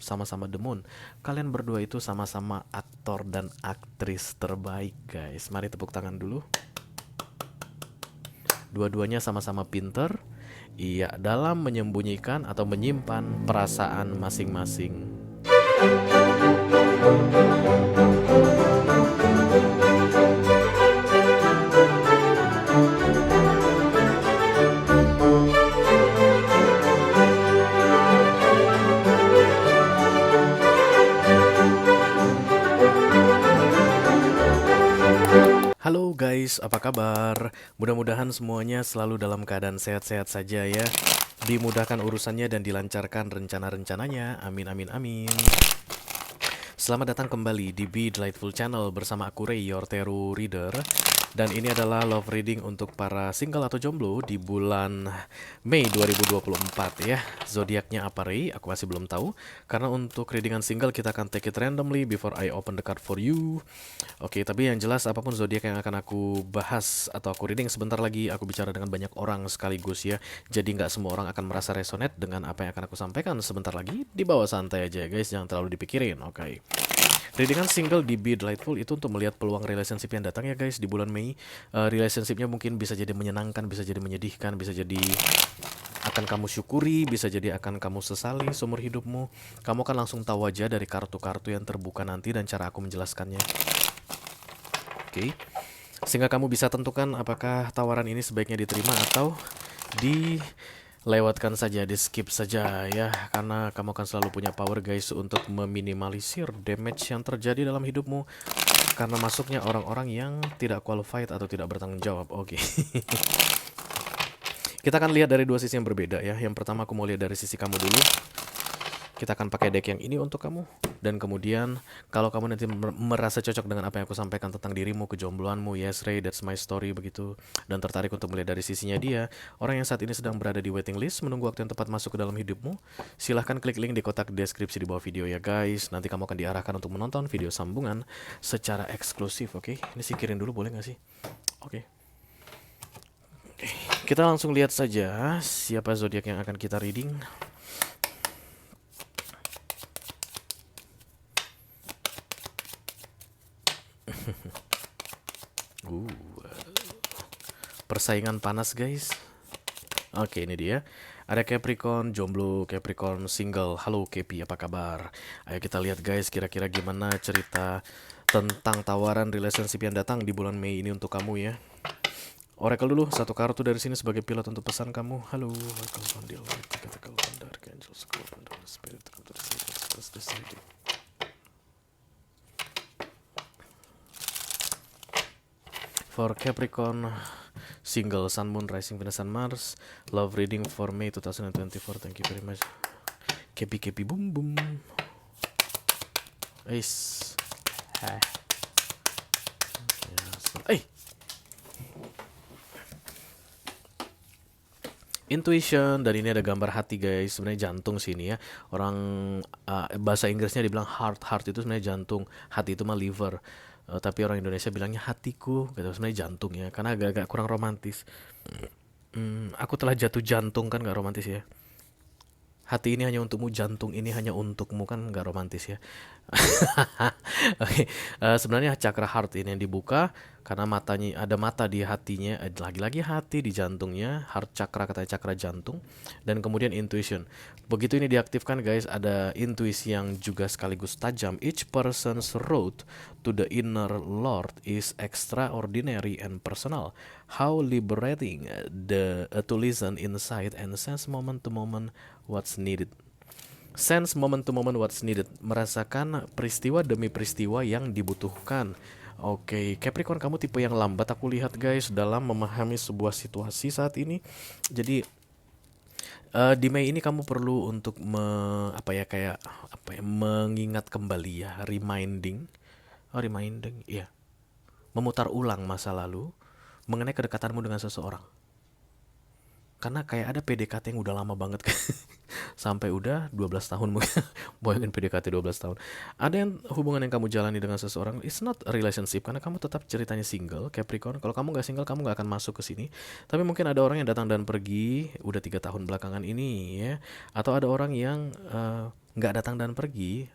sama-sama The Moon. Kalian berdua itu sama-sama aktor dan aktris terbaik, guys. Mari tepuk tangan dulu. Dua-duanya sama-sama pinter. Iya, dalam menyembunyikan atau menyimpan perasaan masing-masing. Halo guys, apa kabar? Mudah-mudahan semuanya selalu dalam keadaan sehat-sehat saja ya. Dimudahkan urusannya dan dilancarkan rencana-rencananya. Amin amin amin. Selamat datang kembali di Be Delightful Channel bersama aku Ray, your tarot reader. Dan ini adalah love reading untuk para single atau jomblo di bulan Mei 2024 ya. Zodiaknya apa Ray? Aku masih belum tahu. Karena untuk readingan single kita akan take it randomly before I open the card for you. Oke, tapi yang jelas apapun zodiak yang akan aku bahas atau aku reading sebentar lagi, aku bicara dengan banyak orang sekaligus ya. Jadi nggak semua orang akan merasa resonate dengan apa yang akan aku sampaikan sebentar lagi. Di bawah santai aja guys, jangan terlalu dipikirin. Oke. Readingan single di Be Delightful itu untuk melihat peluang relationship yang datang ya guys di bulan Mei. Relationshipnya mungkin bisa jadi menyenangkan, bisa jadi menyedihkan, bisa jadi akan kamu syukuri, bisa jadi akan kamu sesali seumur hidupmu. Kamu akan langsung tahu aja dari kartu-kartu yang terbuka nanti dan cara aku menjelaskannya. Oke. Sehingga kamu bisa tentukan apakah tawaran ini sebaiknya diterima atau dilewatkan saja, di skip saja ya. Karena kamu akan selalu punya power guys untuk meminimalisir damage yang terjadi dalam hidupmu karena masuknya orang-orang yang tidak qualified atau tidak bertanggung jawab. Oke. Kita akan lihat dari dua sisi yang berbeda ya. Yang pertama aku mau lihat dari sisi kamu dulu. Kita akan pakai deck yang ini untuk kamu. Dan kemudian kalau kamu nanti merasa cocok dengan apa yang aku sampaikan tentang dirimu, kejombloanmu, yes Ray, that's my story begitu, dan tertarik untuk melihat dari sisinya dia, orang yang saat ini sedang berada di waiting list menunggu waktu yang tepat masuk ke dalam hidupmu, silahkan klik link di kotak deskripsi di bawah video ya guys. Nanti kamu akan diarahkan untuk menonton video sambungan secara eksklusif. Oke, ini singkirin dulu boleh nggak sih? Oke. Kita langsung lihat saja siapa zodiak yang akan kita reading. Persaingan panas guys. Oke, ini dia. Ada Capricorn, jomblo, Capricorn single. Halo Kepi, apa kabar? Ayo kita lihat guys, kira-kira gimana cerita tentang tawaran relationship yang datang di bulan Mei ini untuk kamu ya. Oracle dulu, satu kartu dari sini sebagai pilot untuk pesan kamu. Halo, Oracle Pandil, Oracle Pandar, Angel, School, Pandar, Spirit, Deciding. For Capricorn single, Sun, Moon, Rising, Venus, and Mars. Love reading for May 2024. Thank you very much. Kepi boom boom. Ace. Intuition, dan ini ada gambar hati guys. Sebenarnya jantung sini ya. Orang bahasa Inggrisnya dibilang heart itu sebenarnya jantung. Hati itu mah liver. Tapi orang Indonesia bilangnya hatiku, gitu. Sebenarnya jantung ya, karena agak-agak kurang romantis. Aku telah jatuh jantung, kan nggak romantis ya. Hati ini hanya untukmu, jantung ini hanya untukmu, kan nggak romantis ya. Oke, sebenarnya cakra heart ini yang dibuka karena matanya, ada mata di hatinya, lagi-lagi hati di jantungnya, heart chakra katanya cakra jantung, dan kemudian intuition. Begitu ini diaktifkan guys, ada intuisi yang juga sekaligus tajam. Each person's road to the inner Lord is extraordinary and personal. How liberating to listen inside and sense moment to moment what's needed. Sense moment to moment what's needed. Merasakan peristiwa demi peristiwa yang dibutuhkan. Oke, Capricorn, kamu tipe yang lambat aku lihat guys dalam memahami sebuah situasi saat ini. Jadi di Mei ini kamu perlu untuk mengingat kembali ya, reminding, ya, memutar ulang masa lalu mengenai kedekatanmu dengan seseorang. Karena kayak ada PDKT yang udah lama banget kan. Sampai udah 12 tahun mungkin. Bayangin PDKT 12 tahun. Ada yang hubungan yang kamu jalani dengan seseorang, it's not a relationship karena kamu tetap ceritanya single, Capricorn. Kalau kamu gak single, kamu gak akan masuk ke sini. Tapi mungkin ada orang yang datang dan pergi udah 3 tahun belakangan ini ya. Atau ada orang yang nggak datang dan pergi,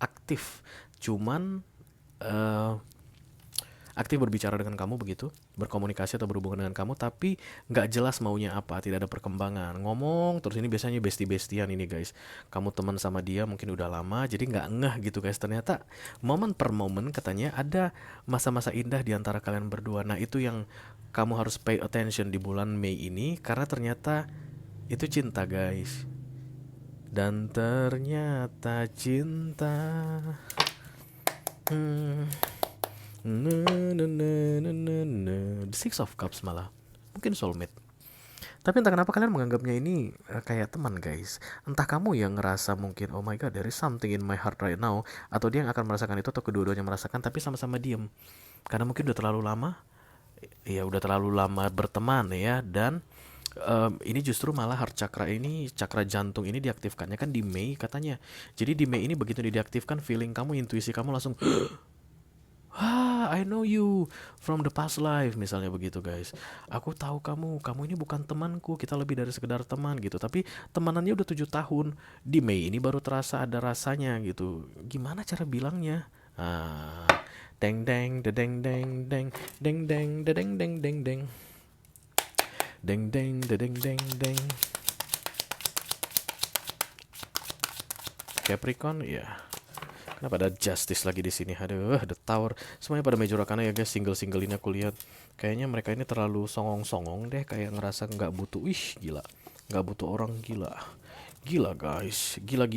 aktif, cuman eh, aktif berbicara dengan kamu begitu, berkomunikasi atau berhubungan dengan kamu, tapi nggak jelas maunya apa, tidak ada perkembangan. Ngomong terus, ini biasanya bestie-bestian ini guys. Kamu teman sama dia mungkin udah lama, jadi nggak ngeh gitu guys. Ternyata momen per momen katanya ada masa-masa indah di antara kalian berdua. Nah itu yang kamu harus pay attention di bulan Mei ini, karena ternyata itu cinta guys. Dan ternyata cinta. Hmm. The Six of Cups malah. Mungkin soulmate. Tapi entah kenapa kalian menganggapnya ini kayak teman guys. Entah kamu yang ngerasa mungkin oh my god there is something in my heart right now, atau dia yang akan merasakan itu, atau kedua-duanya merasakan tapi sama-sama diem. Karena mungkin udah terlalu lama, ya udah terlalu lama berteman ya. Dan ini justru malah heart chakra ini, chakra jantung ini diaktifkannya kan di Mei katanya. Jadi di Mei ini begitu diaktifkan, feeling kamu, intuisi kamu langsung ah, I know you from the past life misalnya begitu guys. Aku tahu kamu, kamu ini bukan temanku, kita lebih dari sekedar teman gitu. Tapi temanannya udah 7 tahun. Di Mei ini baru terasa ada rasanya gitu. Gimana cara bilangnya? Ah, deng deng dedeng deng deng deng deng dedeng deng deng deng deng deng dedeng deng deng. Capricorn ya. Kenapa ada Justice lagi di sini? Aduh, The Tower. Semuanya pada major arcana ya guys, single-single ini aku lihat. Kayaknya mereka ini terlalu songong-songong deh, kayak ngerasa nggak butuh. Ih, gila. Nggak butuh orang, gila. Gila guys, gila.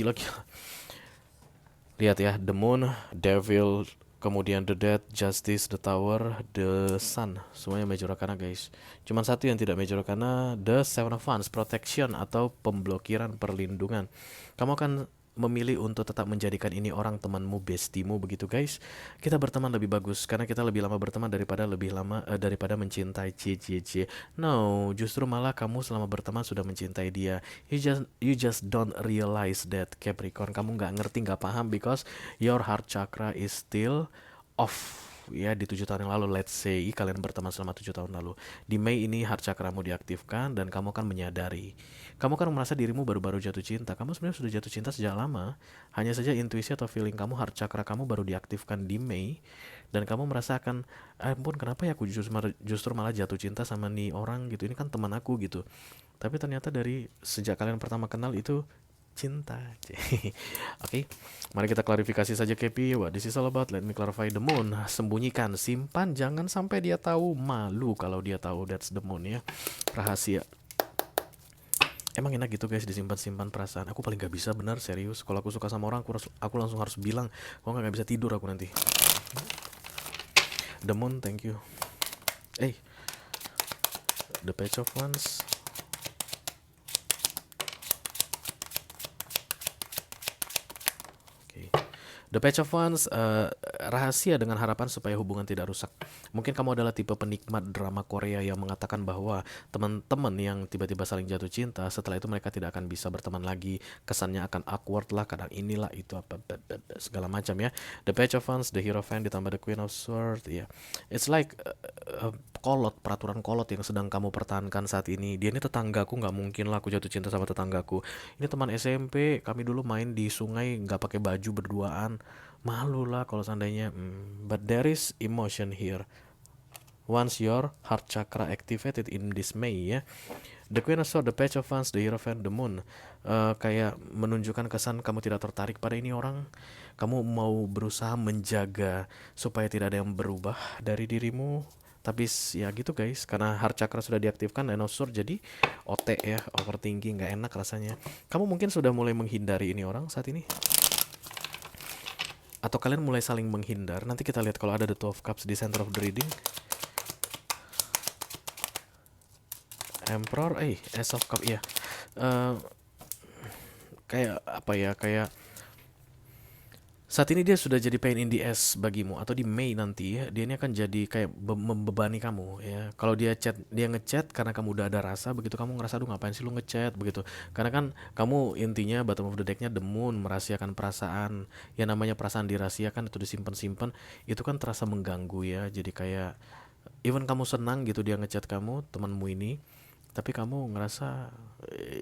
Lihat ya, The Moon, Devil, kemudian The Dead, Justice, The Tower, The Sun. Semuanya major arcana guys. Cuman satu yang tidak major arcana, The Seven of Wands, Protection atau pemblokiran, perlindungan. Kamu akan memilih untuk tetap menjadikan ini orang temanmu, bestimu begitu guys. Kita berteman lebih bagus karena kita lebih lama berteman daripada daripada mencintai. C. No, justru malah kamu selama berteman sudah mencintai dia. You just don't realize that Capricorn. Kamu nggak ngerti, nggak paham because your heart chakra is still off ya di 7 tahun yang lalu. Let's say kalian berteman selama 7 tahun lalu, di Mei ini heart chakramu diaktifkan dan kamu akan menyadari, kamu kan merasa dirimu baru-baru jatuh cinta. Kamu sebenarnya sudah jatuh cinta sejak lama, hanya saja intuisi atau feeling kamu, heart chakra kamu baru diaktifkan di Mei. Dan kamu merasakan, ampun kenapa ya aku justru malah jatuh cinta sama nih orang gitu, ini kan teman aku gitu. Tapi ternyata dari sejak kalian pertama kenal itu cinta. Oke, mari kita klarifikasi saja Kepi. What this is all about? Let me clarify. The Moon. Sembunyikan, simpan, jangan sampai dia tahu. Malu kalau dia tahu. That's the Moon ya. Rahasia. Emang enak gitu guys disimpan-simpan perasaan. Aku paling gak bisa, benar serius. Kalau aku suka sama orang, aku langsung harus bilang. Kalau nggak bisa tidur aku nanti. The Moon, thank you. The Page of Wands. The Page of Wands, rahasia dengan harapan supaya hubungan tidak rusak. Mungkin kamu adalah tipe penikmat drama Korea yang mengatakan bahwa teman-teman yang tiba-tiba saling jatuh cinta, setelah itu mereka tidak akan bisa berteman lagi. Kesannya akan awkward lah, kadang inilah itu apa segala macam ya. The Page of Wands, The Hierophant ditambah The Queen of Swords ya. It's like peraturan kolot yang sedang kamu pertahankan saat ini. Dia ini tetanggaku, nggak mungkin lah aku jatuh cinta sama tetanggaku. Ini teman SMP, kami dulu main di sungai nggak pakai baju berduaan. Malu lah kalau seandainya. But there is emotion here. Once your heart chakra activated in this May ya. The Queen of Swords, The Page of Wands, The Hierophant, The Moon. Kayak menunjukkan kesan kamu tidak tertarik pada ini orang. Kamu mau berusaha menjaga supaya tidak ada yang berubah dari dirimu. Tapi ya gitu guys, karena heart chakra sudah diaktifkan, and also jadi OT ya, overthinking, nggak enak rasanya. Kamu mungkin sudah mulai menghindari ini orang saat ini, atau kalian mulai saling menghindar. Nanti kita lihat kalau ada The Two of Cups di center of the reading. Emperor, Ace of Cups ya. Kayak apa ya, kayak saat ini dia sudah jadi pain in the ass bagimu, atau di Mei nanti ya, dia ini akan jadi kayak membebani kamu ya. Kalau dia ngechat karena kamu udah ada rasa begitu, kamu ngerasa aduh ngapain sih lu ngechat begitu. Karena kan kamu intinya bottom of the decknya The Moon, merahasiakan perasaan. Ya namanya perasaan dirahasiakan itu disimpan-simpan, itu kan terasa mengganggu ya. Jadi kayak even kamu senang gitu dia ngechat kamu, temanmu ini, tapi kamu ngerasa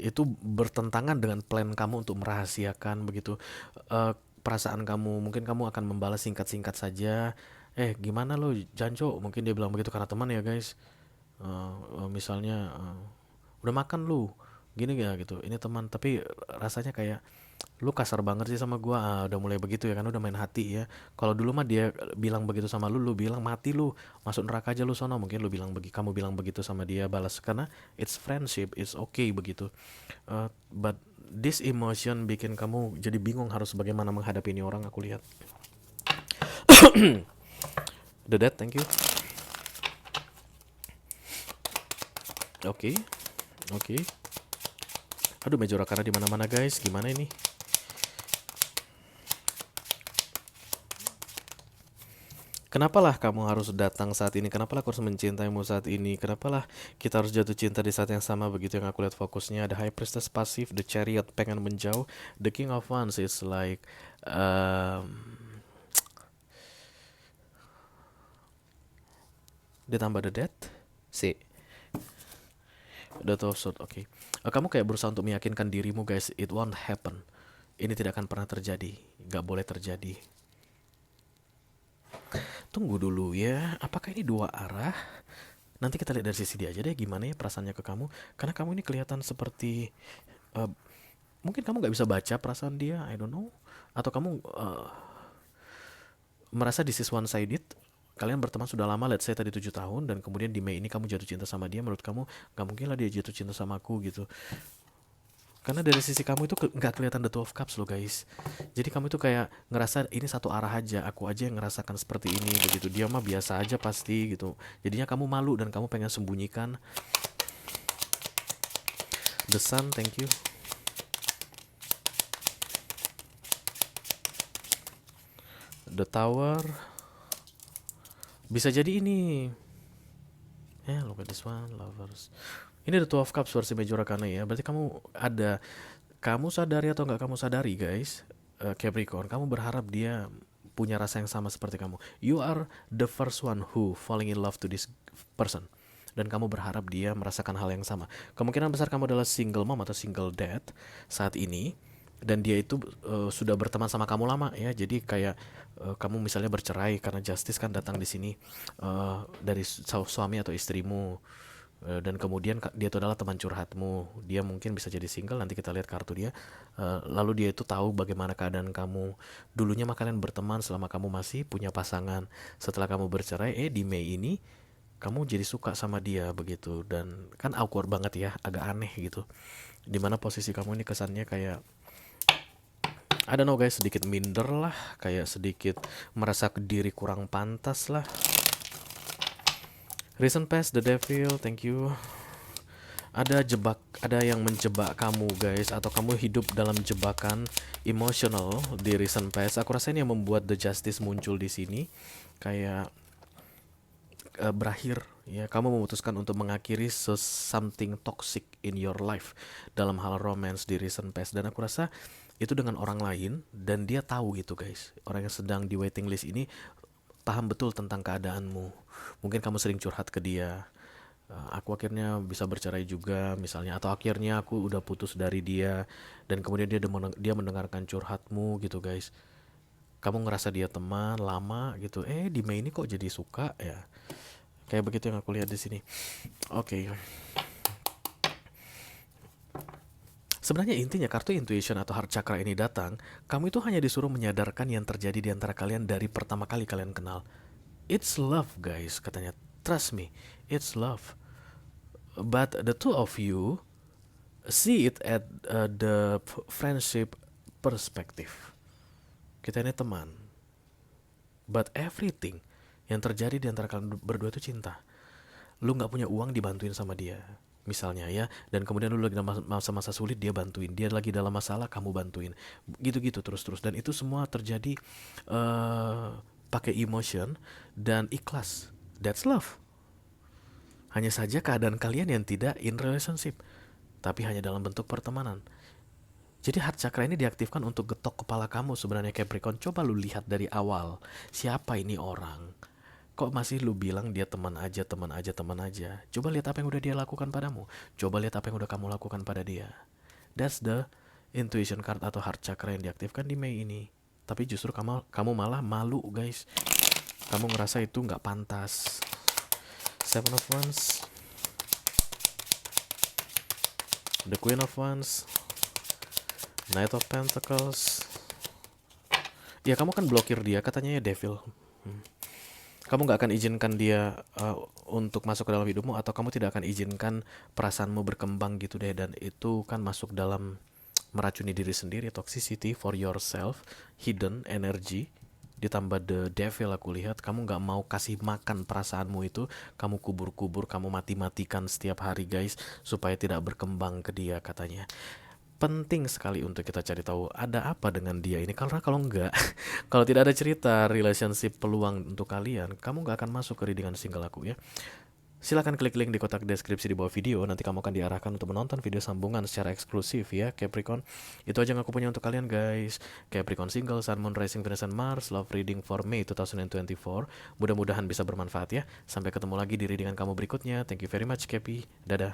itu bertentangan dengan plan kamu untuk merahasiakan begitu perasaan kamu. Mungkin kamu akan membalas singkat-singkat saja. Gimana lo, Janco? Mungkin dia bilang begitu karena teman ya guys. Misalnya udah makan lu, gini ya gitu. Ini teman, tapi rasanya kayak lu kasar banget sih sama gua. Udah mulai begitu ya kan, udah main hati ya. Kalau dulu mah dia bilang begitu sama lu, lu bilang mati lu, masuk neraka aja lu sono. Mungkin kamu bilang begitu sama dia, balas karena it's friendship, it's okay begitu. But this emotion bikin kamu jadi bingung harus bagaimana menghadapi ini orang. Aku lihat the dead, thank you. Oke, oke. Aduh, Majora karena di mana-mana guys. Gimana ini? Kenapalah kamu harus datang saat ini? Kenapalah aku harus mencintaimu saat ini? Kenapalah kita harus jatuh cinta di saat yang sama? Begitu yang aku lihat fokusnya. Ada High Priestess pasif, The Chariot pengen menjauh, The King of Wands is like dia tambah The Death. Si The Two of Swords, oke. Kamu kayak berusaha untuk meyakinkan dirimu guys, it won't happen. Ini tidak akan pernah terjadi. Gak boleh terjadi. Tunggu dulu ya, apakah ini dua arah? Nanti kita lihat dari sisi dia aja deh gimana ya perasaannya ke kamu. Karena kamu ini kelihatan seperti mungkin kamu nggak bisa baca perasaan dia, I don't know. Atau kamu merasa this is one sided. Kalian berteman sudah lama, let's say tadi 7 tahun, dan kemudian di Mei ini kamu jatuh cinta sama dia. Menurut kamu nggak mungkin lah dia jatuh cinta sama aku gitu. Karena dari sisi kamu itu nggak kelihatan the two of cups loh guys. Jadi kamu itu kayak ngerasa ini satu arah aja, aku aja yang ngerasakan seperti ini begitu. Dia mah biasa aja pasti gitu. Jadinya kamu malu dan kamu pengen sembunyikan. The Sun, thank you. The Tower. Bisa jadi ini. Look at this one, Lovers. Ini the Two of Cups versi Major Arcana ya. Berarti kamu sadari atau nggak kamu sadari guys, Capricorn, kamu berharap dia punya rasa yang sama seperti kamu. You are the first one who falling in love to this person. Dan kamu berharap dia merasakan hal yang sama. Kemungkinan besar kamu adalah single mom atau single dad saat ini. Dan dia itu sudah berteman sama kamu lama ya. Jadi kayak kamu misalnya bercerai karena justice kan datang di sini dari suami atau istrimu. Dan kemudian dia itu adalah teman curhatmu. Dia mungkin bisa jadi single, nanti kita lihat kartu dia. Lalu dia itu tahu bagaimana keadaan kamu. Dulunya mah kalian berteman selama kamu masih punya pasangan. Setelah kamu bercerai, di Mei ini kamu jadi suka sama dia begitu. Dan kan awkward banget ya, agak aneh gitu. Dimana posisi kamu ini kesannya kayak I don't know guys, sedikit minder lah, kayak sedikit merasa diri kurang pantas lah. Recent past, the devil, thank you. Ada yang menjebak kamu guys, atau kamu hidup dalam jebakan emosional di recent past. Aku rasa ini yang membuat the justice muncul di sini, kayak berakhir ya, kamu memutuskan untuk mengakhiri something toxic in your life dalam hal romance di recent past. Dan aku rasa itu dengan orang lain, dan dia tahu gitu guys. Orang yang sedang di waiting list ini paham betul tentang keadaanmu. Mungkin kamu sering curhat ke dia, aku akhirnya bisa bercerai juga misalnya, atau akhirnya aku udah putus dari dia, dan kemudian dia mendengarkan curhatmu gitu guys. Kamu ngerasa dia teman lama gitu, di Mei ini kok jadi suka ya. Kayak begitu yang aku lihat di sini. Oke. Sebenarnya intinya kartu intuition atau heart chakra ini datang, kamu itu hanya disuruh menyadarkan yang terjadi di antara kalian dari pertama kali kalian kenal. It's love guys, katanya. Trust me, it's love. But the two of you see it at the friendship perspective. Kita ini teman. But everything yang terjadi di antara kalian berdua itu cinta. Lu gak punya uang dibantuin sama dia misalnya ya, dan kemudian lu lagi dalam masa-masa sulit dia bantuin, dia lagi dalam masalah kamu bantuin, gitu-gitu terus-terus. Dan itu semua terjadi pakai emotion dan ikhlas. That's love. Hanya saja keadaan kalian yang tidak in relationship, tapi hanya dalam bentuk pertemanan. Jadi heart chakra ini diaktifkan untuk getok kepala kamu sebenarnya Capricorn. Coba lu lihat dari awal, siapa ini orang. Kok masih lu bilang dia teman aja, teman aja, teman aja? Coba lihat apa yang udah dia lakukan padamu. Coba lihat apa yang udah kamu lakukan pada dia. That's the intuition card atau heart chakra yang diaktifkan di Mei ini. Tapi justru kamu malah malu, guys. Kamu ngerasa itu nggak pantas. Seven of Wands, the Queen of Wands, Knight of Pentacles. Ya kamu kan blokir dia, katanya ya Devil. Kamu nggak akan izinkan dia untuk masuk ke dalam hidupmu, atau kamu tidak akan izinkan perasaanmu berkembang gitu deh. Dan itu kan masuk dalam meracuni diri sendiri, toxicity for yourself, hidden energy, ditambah the devil. Aku lihat kamu nggak mau kasih makan perasaanmu itu, kamu kubur-kubur, kamu mati-matikan setiap hari, guys, supaya tidak berkembang ke dia, katanya. Penting sekali untuk kita cari tahu ada apa dengan dia ini, karena kalau enggak, kalau tidak ada cerita relationship peluang untuk kalian, kamu nggak akan masuk ke readingan single aku ya. Silahkan klik link di kotak deskripsi di bawah video, nanti kamu akan diarahkan untuk menonton video sambungan secara eksklusif ya, Capricorn. Itu aja yang aku punya untuk kalian, guys. Capricorn single, Sun, Moon, Rising, Venus, and Mars, love reading for May 2024. Mudah-mudahan bisa bermanfaat ya. Sampai ketemu lagi di readingan kamu berikutnya. Thank you very much, Capi. Dadah.